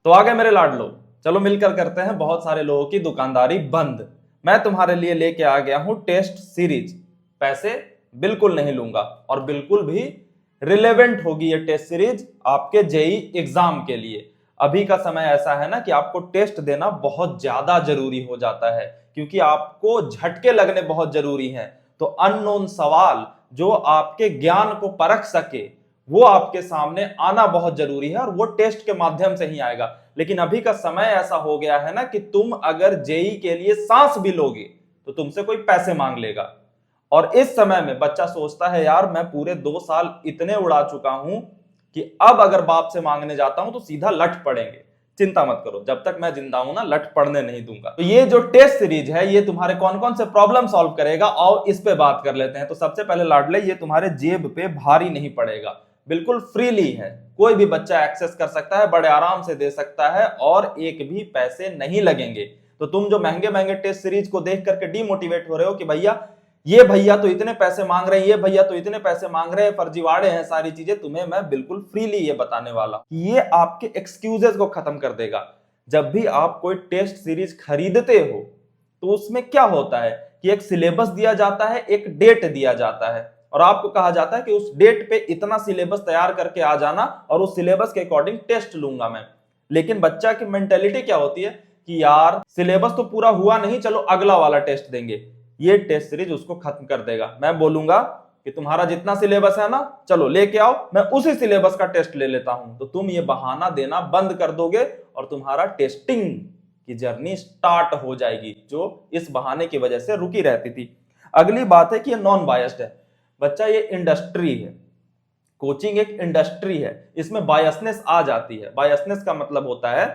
तो आ गए मेरे लाडलो, चलो मिलकर करते हैं बहुत सारे लोगों की दुकानदारी बंद। मैं तुम्हारे लिए लेके आ गया हूं टेस्ट सीरीज। पैसे बिल्कुल नहीं लूंगा और बिल्कुल भी रिलेवेंट होगी ये टेस्ट सीरीज आपके जेई एग्जाम के लिए। अभी का समय ऐसा है ना कि आपको टेस्ट देना बहुत ज्यादा जरूरी हो जाता है, क्योंकि आपको झटके लगने बहुत जरूरी हैं। तो अननोन सवाल जो आपके ज्ञान को परख सके वो आपके सामने आना बहुत जरूरी है, और वो टेस्ट के माध्यम से ही आएगा। लेकिन अभी का समय ऐसा हो गया है ना कि तुम अगर जेई के लिए सांस भी लोगे तो तुमसे कोई पैसे मांग लेगा। और इस समय में बच्चा सोचता है यार मैं पूरे 2 साल इतने उड़ा चुका हूं कि अब अगर बाप से मांगने जाता हूं तो सीधा लठ पड़ेंगे। चिंता मत करो, जब तक मैं जिंदा हूं ना लठ पड़ने नहीं दूंगा। तो ये जो टेस्ट सीरीज है ये तुम्हारे कौन कौन से प्रॉब्लम सॉल्व करेगा और इस पे बात कर लेते हैं। तो सबसे पहले लाडले, ये तुम्हारे जेब पे भारी नहीं पड़ेगा, बिल्कुल फ्रीली है, कोई भी बच्चा एक्सेस कर सकता है, बड़े आराम से दे सकता है और एक भी पैसे नहीं लगेंगे। तो तुम जो महंगे महंगे टेस्ट सीरीज को देख करके डिमोटिवेट हो रहे हो कि भैया ये भैया तो इतने पैसे मांग रहे हैं, ये भैया तो इतने पैसे मांग रहे हैं, फर्जीवाड़े हैं सारी चीजें, तुम्हें मैं बिल्कुल फ्रीली ये बताने वाला हूं। ये आपके एक्सक्यूजेस को खत्म कर देगा। जब भी आप कोई टेस्ट सीरीज खरीदते हो तो उसमें क्या होता है कि एक सिलेबस दिया जाता है, एक डेट दिया जाता है और आपको कहा जाता है कि उस डेट पे इतना सिलेबस तैयार करके आ जाना और उस सिलेबस के अकॉर्डिंग टेस्ट लूंगा मैं। लेकिन बच्चा की मेंटेलिटी क्या होती है कि यार सिलेबस तो पूरा हुआ नहीं, चलो अगला वाला टेस्ट देंगे। ये टेस्ट सीरीज उसको खत्म कर देगा। मैं बोलूंगा कि तुम्हारा जितना सिलेबस है ना चलो लेके आओ, मैं उसी सिलेबस का टेस्ट ले लेता हूं। तो तुम ये बहाना देना बंद कर दोगे और तुम्हारा टेस्टिंग की जर्नी स्टार्ट हो जाएगी, जो इस बहाने की वजह से रुकी रहती थी। अगली बात है कि ये नॉन बायस्ड है। बच्चा ये इंडस्ट्री है, कोचिंग एक इंडस्ट्री है, इसमें बायसनेस आ जाती है। बायसनेस का मतलब होता है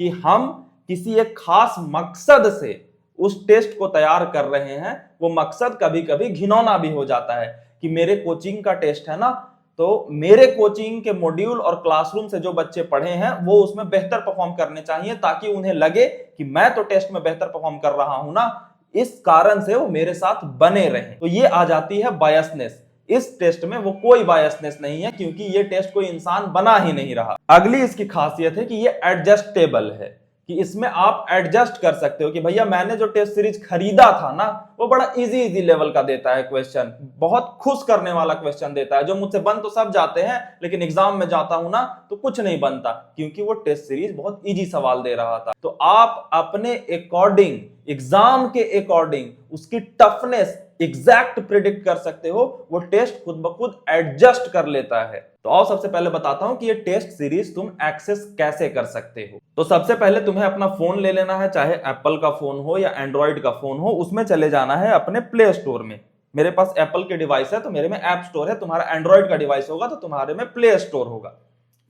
कि हम किसी एक खास मकसद से उस टेस्ट को तैयार कर रहे हैं। वो मकसद कभी कभी घिनौना भी हो जाता है कि मेरे कोचिंग का टेस्ट है ना, तो मेरे कोचिंग के मॉड्यूल और क्लासरूम से जो बच्चे पढ़े हैं वो उसमें बेहतर परफॉर्म करने चाहिए, ताकि उन्हें लगे कि मैं तो टेस्ट में बेहतर परफॉर्म कर रहा हूं ना, इस कारण से वो मेरे साथ बने रहें। तो ये आ जाती है बायसनेस। इस टेस्ट में वो कोई बायसनेस नहीं है, क्योंकि ये टेस्ट कोई इंसान बना ही नहीं रहा। अगली इसकी खासियत है कि ये एडजस्टेबल है, कि इसमें आप एडजस्ट कर सकते हो कि भैया मैंने जो टेस्ट सीरीज खरीदा था ना वो बड़ा इजी लेवल का देता है क्वेश्चन, बहुत खुश करने वाला क्वेश्चन देता है, जो मुझसे बन तो सब जाते हैं लेकिन एग्जाम में जाता हूं ना तो कुछ नहीं बनता, क्योंकि वो टेस्ट सीरीज बहुत इजी सवाल दे रहा था। तो आप अपने अकॉर्डिंग, एग्जाम के अकॉर्डिंग उसकी टफनेस एग्जैक्ट प्रिडिक्ट कर सकते हो। वो टेस्ट खुद ब खुद एडजस्ट कर लेता है। तो आओ सबसे पहले बताता हूं कि ये टेस्ट सीरीज तुम एक्सेस कैसे कर सकते हो। तो सबसे पहले तुम्हें अपना फोन ले लेना है, चाहे एप्पल का फोन हो या एंड्रॉइड का फोन हो, उसमें चले जाना है अपने प्ले स्टोर में। मेरे पास एप्पल के डिवाइस है तो मेरे में ऐप स्टोर है, तुम्हारा एंड्रॉइड का डिवाइस होगा तो तुम्हारे में प्ले स्टोर होगा।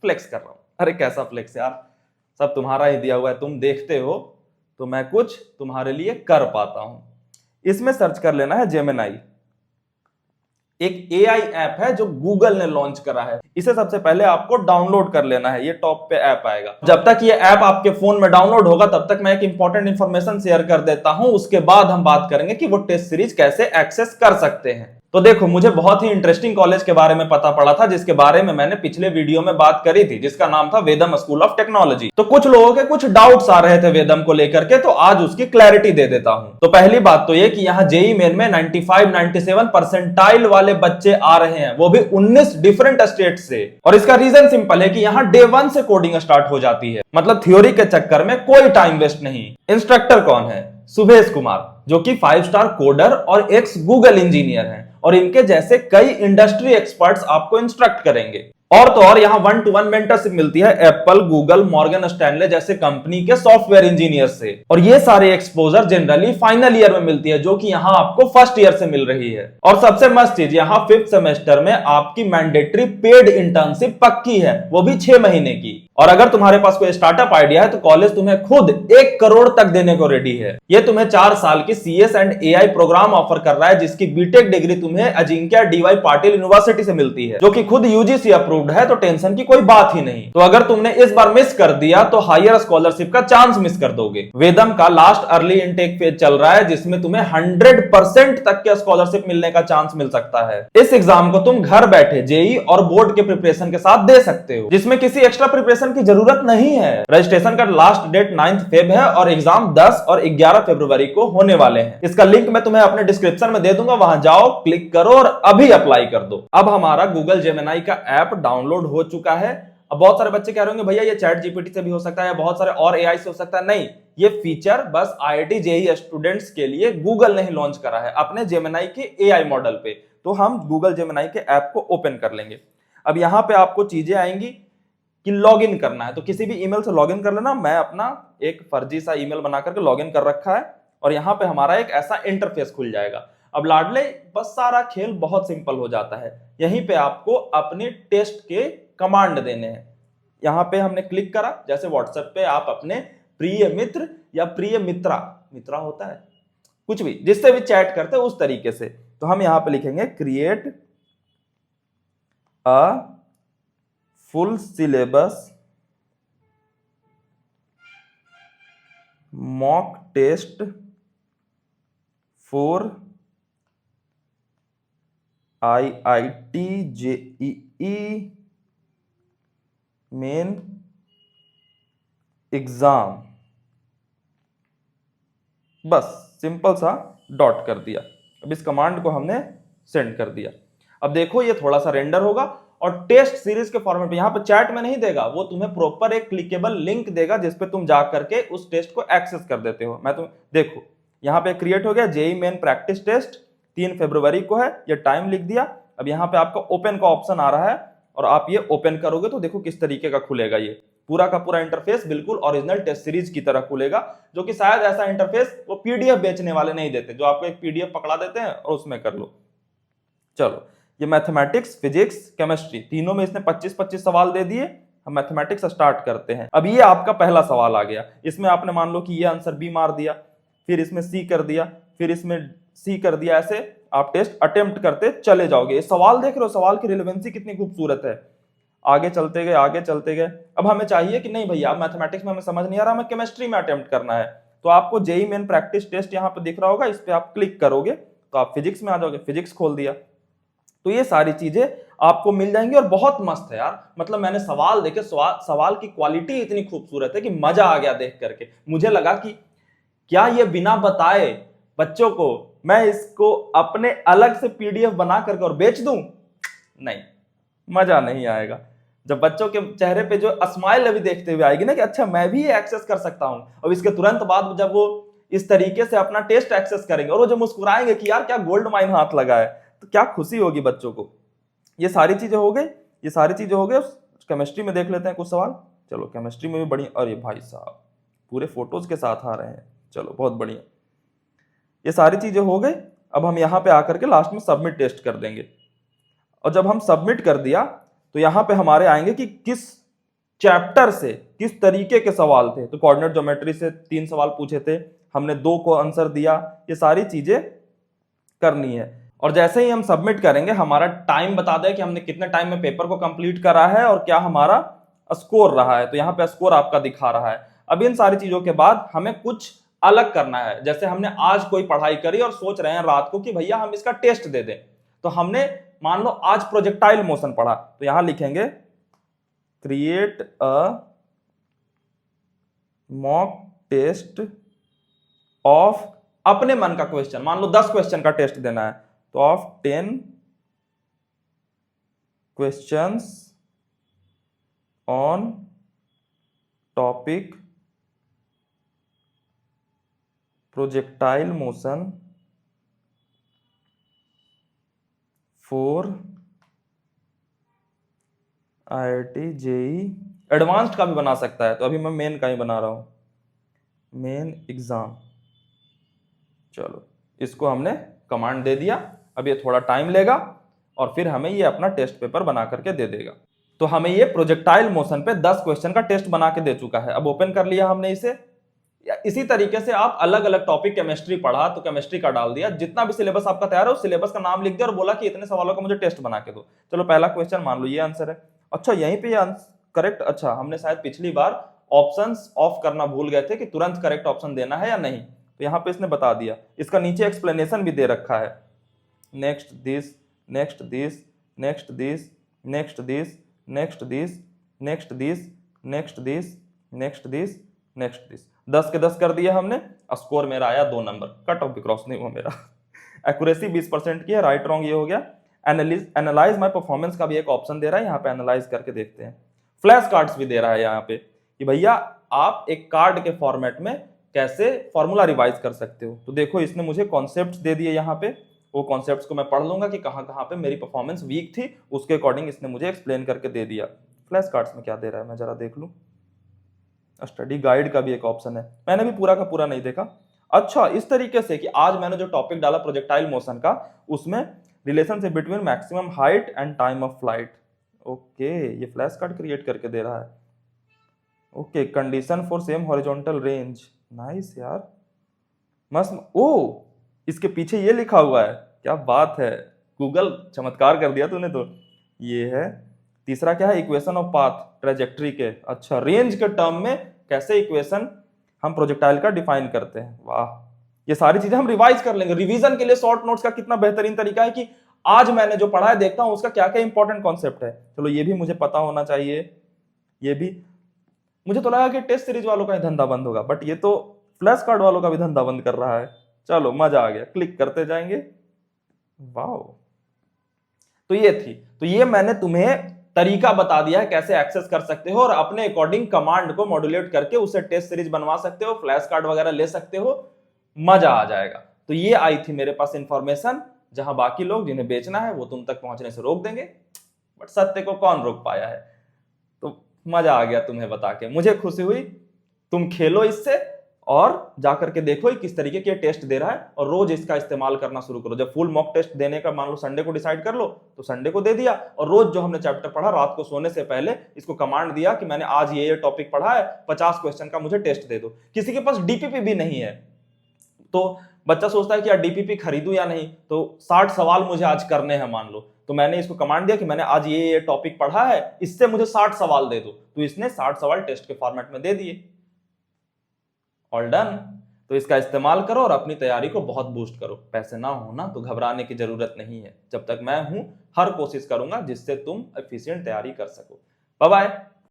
फ्लेक्स कर रहा हूं, अरे कैसा फ्लेक्स यार, सब तुम्हारा ही दिया हुआ है, तुम देखते हो तो मैं कुछ तुम्हारे लिए कर पाता हूं। इसमें सर्च कर लेना है जेमिनाई, एक एआई ऐप है जो गूगल ने लॉन्च करा है। इसे सबसे पहले आपको डाउनलोड कर लेना है, ये टॉप पे ऐप आएगा। जब तक ये ऐप आपके फोन में डाउनलोड होगा तब तक मैं एक इंपॉर्टेंट इंफॉर्मेशन शेयर कर देता हूं, उसके बाद हम बात करेंगे कि वो टेस्ट सीरीज कैसे एक्सेस कर सकते हैं। तो देखो, मुझे बहुत ही इंटरेस्टिंग कॉलेज के बारे में पता पड़ा था, जिसके बारे में मैंने पिछले वीडियो में बात करी थी, जिसका नाम था वेदम स्कूल ऑफ टेक्नोलॉजी। तो कुछ लोगों के कुछ डाउट्स आ रहे थे वेदम को लेकर के, तो आज उसकी क्लैरिटी दे देता हूं। तो पहली बात तो ये कि यहाँ जेई मेन में 95-97 परसेंटाइल वाले बच्चे आ रहे हैं, वो भी 19 डिफरेंट स्टेट से। और इसका रीजन सिंपल है कि यहाँ डे 1 से कोडिंग स्टार्ट हो जाती है, मतलब थ्योरी के चक्कर में कोई टाइम वेस्ट नहीं। इंस्ट्रक्टर कौन है? सुभेश कुमार, जो कि 5 स्टार कोडर और एक्स गूगल इंजीनियर हैं, और इनके जैसे कई इंडस्ट्री एक्सपर्ट्स आपको इंस्ट्रक्ट करेंगे। और तो और यहाँ 1-to-1 मेंटरशिप मिलती है एप्पल, गूगल, मॉर्गन स्टैनले जैसे कंपनी के सॉफ्टवेयर इंजीनियर से। और ये सारे एक्सपोजर जनरली फाइनल ईयर में मिलती है, जो कि यहाँ आपको फर्स्ट ईयर से मिल रही है। और सबसे मस्त चीज, यहाँ 5th सेमेस्टर में आपकी मैंडेटरी पेड इंटर्नशिप पक्की है, वो भी 6 महीने की। और अगर तुम्हारे पास कोई स्टार्टअप आइडिया है तो कॉलेज तुम्हें खुद 1 करोड़ तक देने को रेडी है। ये तुम्हें 4 साल की CS and AI program offer कर रहा है, जिसकी बीटेक डिग्री तुम्हें अजिंक्य DY पाटिल यूनिवर्सिटी से मिलती है, जो कि खुद UGC अप्रूव्ड है, तो टेंशन की कोई बात ही नहीं। तो अगर तुमने इस बार मिस कर दिया तो हायर स्कॉलरशिप का चांस मिस कर दोगे। वेदम का लास्ट अर्ली इनटेक फेज चल रहा है, जिसमें तुम्हें 100% तक के स्कॉलरशिप मिलने का चांस मिल सकता है। इस एग्जाम को तुम घर बैठे जेई और बोर्ड के प्रिपरेशन के साथ दे सकते हो, जिसमें किसी एक्स्ट्रा प्रिपरेशन रजिस्ट्रेशन की जरूरत नहीं है। रजिस्ट्रेशन का लास्ट डेट 9 फेब है और एग्जाम 10 और 11 फरवरी को होने वाले हैं। इसका लिंक मैं तुम्हें अपने डिस्क्रिप्शन में दे दूंगा, वहां जाओ, क्लिक करो और अभी अप्लाई कर दो। अब हमारा गूगल जेमिनी का ऐप डाउनलोड हो चुका है। अब बहुत सारे बच्चे कह रहे होंगे भैया ये चैट जीपीटी से भी हो सकता है या बहुत सारे और एआई से हो सकता है। नहीं, ये फीचर बस आईआईटी जेईई स्टूडेंट्स के लिए गूगल ने ही लॉन्च करा है अपने जेमिनी के एआई मॉडल पे। तो हम गूगल जेमिनी के ऐप को ओपन कर लेंगे। अब यहां पे आपको चीजें आएंगी कि लॉगिन करना है, तो किसी भी ईमेल से लॉगिन कर लेना। मैं अपना एक फर्जी सा ईमेल बना करके लॉगिन कर रखा है और यहाँ पे हमारा एक ऐसा इंटरफेस खुल जाएगा। अब लाडले बस सारा खेल बहुत सिंपल हो जाता है। यहीं पे आपको अपने टेस्ट के कमांड देने हैं। यहाँ पे हमने क्लिक करा, जैसे व्हाट्सएप पे आप अपने प्रिय मित्र या प्रिय मित्रा होता है कुछ भी, जिससे भी चैट करते हैं उस तरीके से, तो हम यहाँ पे लिखेंगे create a full syllabus mock test for IIT JEE main exam. बस सिंपल सा डॉट कर दिया। अब इस कमांड को हमने सेंड कर दिया। अब देखो ये थोड़ा सा रेंडर होगा और टेस्ट सीरीज के फॉर्मेट में, यहां पर चैट में नहीं देगा, वो तुम्हें प्रॉपर एक क्लिकेबल लिंक देगा जिसपे तुम जा करके उस टेस्ट को एक्सेस कर देते हो। मैं तुम देखो यहां पे क्रिएट हो गया, जेईई मेन प्रैक्टिस टेस्ट 3 फरवरी को है, ये टाइम लिख दिया। अब यहाँ पे आपका ओपन का ऑप्शन आ रहा है और आप ये ओपन करोगे तो देखो किस तरीके का खुलेगा। ये पूरा का पूरा इंटरफेस बिल्कुल ओरिजिनल टेस्ट सीरीज की तरह खुलेगा, जो कि शायद ऐसा इंटरफेस वो पीडीएफ बेचने वाले नहीं देते, जो आपको एक पीडीएफ पकड़ा देते हैं और उसमें कर लो। चलो, ये मैथमेटिक्स, फिजिक्स, केमिस्ट्री तीनों में इसने 25-25 सवाल दे दिए। हम मैथमेटिक्स स्टार्ट करते हैं। अब ये आपका पहला सवाल आ गया, इसमें आपने मान लो कि ये आंसर बी मार दिया, फिर इसमें सी कर दिया, फिर इसमें सी कर दिया, ऐसे आप टेस्ट अटेम्प्ट करते चले जाओगे। ये सवाल देख रहे हो, सवाल की रिलेवेंसी कितनी खूबसूरत है। आगे चलते गए, आगे चलते गए। अब हमें चाहिए कि नहीं भैया मैथमेटिक्स में हमें समझ नहीं आ रहा, हमें केमिस्ट्री में अटेम्प्ट करना है, तो आपको जेईई मेन प्रैक्टिस टेस्ट यहाँ पे दिख रहा होगा, इस पे आप क्लिक करोगे तो आप फिजिक्स में आ जाओगे। फिजिक्स खोल दिया तो ये सारी चीजें आपको मिल जाएंगी और बहुत मस्त है यार। मतलब मैंने सवाल देखे, सवाल की क्वालिटी इतनी खूबसूरत है कि मजा आ गया देख करके। मुझे लगा कि क्या ये बिना बताए बच्चों को मैं इसको अपने अलग से पीडीएफ बना करके और बेच दूं? नहीं, मजा नहीं आएगा। जब बच्चों के चेहरे पे जो स्माइल अभी देखते हुए आएगी ना कि अच्छा मैं भी एक्सेस कर सकता हूं, और इसके तुरंत बाद जब वो इस तरीके से अपना टेस्ट एक्सेस करेंगे और वो जो मुस्कुराएंगे कि यार क्या गोल्ड माइन हाथ लगा है, तो क्या खुशी होगी बच्चों को। ये सारी चीजें हो गई, ये सारी चीजें हो गई। केमिस्ट्री में देख लेते हैं कुछ सवाल। चलो केमिस्ट्री में भी बढ़िया, अरे भाई साहब पूरे फोटोज के साथ आ रहे हैं, चलो बहुत बढ़िया। ये सारी चीजें हो गई। अब हम यहाँ पे आकर के लास्ट में सबमिट टेस्ट कर देंगे, और जब हम सबमिट कर दिया तो यहाँ पे हमारे आएंगे कि किस चैप्टर से किस तरीके के सवाल थे। तो कोऑर्डिनेट ज्योमेट्री से 3 सवाल पूछे थे, हमने 2 को आंसर दिया। ये सारी चीजें करनी है, और जैसे ही हम सबमिट करेंगे हमारा टाइम बता दें कि हमने कितने टाइम में पेपर को कंप्लीट करा है और क्या हमारा स्कोर रहा है। तो यहाँ पे स्कोर आपका दिखा रहा है। अब इन सारी चीजों के बाद हमें कुछ अलग करना है। जैसे हमने आज कोई पढ़ाई करी और सोच रहे हैं रात को कि भैया हम इसका टेस्ट दे दें, तो हमने मान लो आज प्रोजेक्टाइल मोशन पढ़ा, तो यहां लिखेंगे create a mock test of, अपने मन का क्वेश्चन, मान लो 10 क्वेश्चन का टेस्ट देना है, तो of 10 questions on topic projectile motion for IIT JEE. Advanced का भी बना सकता है, तो अभी मैं मेन का ही बना रहा हूं, मेन एग्जाम। चलो इसको हमने कमांड दे दिया। अब ये थोड़ा टाइम लेगा और फिर हमें ये अपना टेस्ट पेपर बना करके दे देगा। तो हमें ये प्रोजेक्टाइल मोशन पे 10 क्वेश्चन का टेस्ट बना के दे चुका है। अब ओपन कर लिया हमने इसे। इसी तरीके से आप अलग अलग टॉपिक, केमिस्ट्री पढ़ा तो केमिस्ट्री का डाल दिया, जितना भी सिलेबस आपका तैयार है उस सिलेबस का नाम लिख दिया और बोला कि इतने सवालों का मुझे टेस्ट बना के दो। चलो पहला क्वेश्चन मान लो ये आंसर है, अच्छा यहीं पे करेक्ट, अच्छा हमने शायद पिछली बार ऑप्शंस ऑफ करना भूल गए थे कि तुरंत करेक्ट ऑप्शन देना है या नहीं, तो यहाँ पे इसने बता दिया। इसका नीचे एक्सप्लेनेशन भी दे रखा है, next this, next this, next this, next this, next this, next this, next this, next this, next this. 10 के 10 कर दिए हमने, स्कोर मेरा आया 2 नंबर, कट ऑफ भी क्रॉस नहीं हुआ मेरा। एक्यूरेसी 20% की है, राइट रॉन्ग ये हो गया। एनालाइज माय परफॉर्मेंस का भी एक ऑप्शन दे रहा है, यहाँ पे एनालाइज करके देखते हैं। फ्लैश कार्ड्स भी दे रहा है यहाँ पे कि भैया आप एक कार्ड के फॉर्मेट में कैसे फॉर्मूला रिवाइज कर सकते हो। तो देखो इसने मुझे कॉन्सेप्ट्स दे दिए यहाँ पे, वो कॉन्सेप्ट्स को मैं पढ़ लूंगा कि कहाँ कहाँ पे मेरी परफॉर्मेंस वीक थी, उसके अकॉर्डिंग इसने मुझे एक्सप्लेन करके दे दिया। फ्लैश कार्ड्स में क्या दे रहा है मैं जरा देख लूं। स्टडी गाइड का भी एक ऑप्शन है, मैंने भी पूरा का पूरा नहीं देखा। अच्छा, इस तरीके से कि आज मैंने जो टॉपिक डाला प्रोजेक्टाइल मोशन का, उसमें relationship between maximum height and time of flight. Okay, ये फ्लैश कार्ड क्रिएट करके दे रहा है। Okay, condition for same horizontal range, nice यार, मस्त। ओ, इसके पीछे ये लिखा हुआ है, क्या बात है, गूगल चमत्कार कर दिया तूने तो। ये है तीसरा, क्या है, इक्वेशन ऑफ पाथ ट्रेजेक्ट्री के। अच्छा, रेंज के टर्म में कैसे इक्वेशन हम प्रोजेक्टाइल का डिफाइन करते हैं, वाह। ये सारी चीजें हम रिवाइज कर लेंगे। रिवीजन के लिए शॉर्ट नोट्स का कितना बेहतरीन तरीका है कि आज मैंने जो पढ़ा है देखता हूं उसका क्या क्या इंपॉर्टेंट कॉन्सेप्ट है। चलो ये भी मुझे पता होना चाहिए। ये भी मुझे तो लगा कि टेस्ट सीरीज वालों का ही धंधा बंद होगा, बट ये तो फ्लैश कार्ड वालों का भी धंधा बंद कर रहा है। चलो मजा आ गया, क्लिक करते जाएंगे। वाह, तो ये थी, तो ये मैंने तुम्हें तरीका बता दिया है कैसे एक्सेस कर सकते हो और अपने अकॉर्डिंग कमांड को मॉड्यूलेट करके उसे टेस्ट सीरीज बनवा सकते हो, फ्लैश कार्ड वगैरह ले सकते हो, मजा आ जाएगा। तो ये आई थी मेरे पास इंफॉर्मेशन, जहां बाकी लोग जिन्हें बेचना है वो तुम तक पहुंचने से रोक देंगे, बट सत्य को कौन रोक पाया है। तो मजा आ गया तुम्हें बता के, मुझे खुशी हुई। तुम खेलो इससे और जाकर के देखो किस तरीके के टेस्ट दे रहा है और रोज इसका इस्तेमाल करना शुरू करो। जब फुल मॉक टेस्ट देने का मान लो संडे को डिसाइड कर लो तो संडे को दे दिया, और रोज जो हमने चैप्टर पढ़ा रात को सोने से पहले इसको कमांड दिया कि मैंने आज ये टॉपिक पढ़ा है, 50 क्वेश्चन का मुझे टेस्ट दे दो। किसी के पास डीपीपी भी नहीं है तो बच्चा सोचता है कि यार डीपीपी खरीदूं या नहीं, तो 60 सवाल मुझे आज करने हैं मान लो, तो मैंने इसको कमांड दिया कि मैंने आज ये टॉपिक पढ़ा है, इससे मुझे 60 सवाल दे दो, तो इसने 60 सवाल टेस्ट के फॉर्मेट में दे दिए। All done. तो इसका इस्तेमाल करो और अपनी तैयारी को बहुत बूस्ट करो। पैसे ना होना तो घबराने की जरूरत नहीं है, जब तक मैं हूं हर कोशिश करूंगा जिससे तुम एफिशिएंट तैयारी कर सको। Bye bye.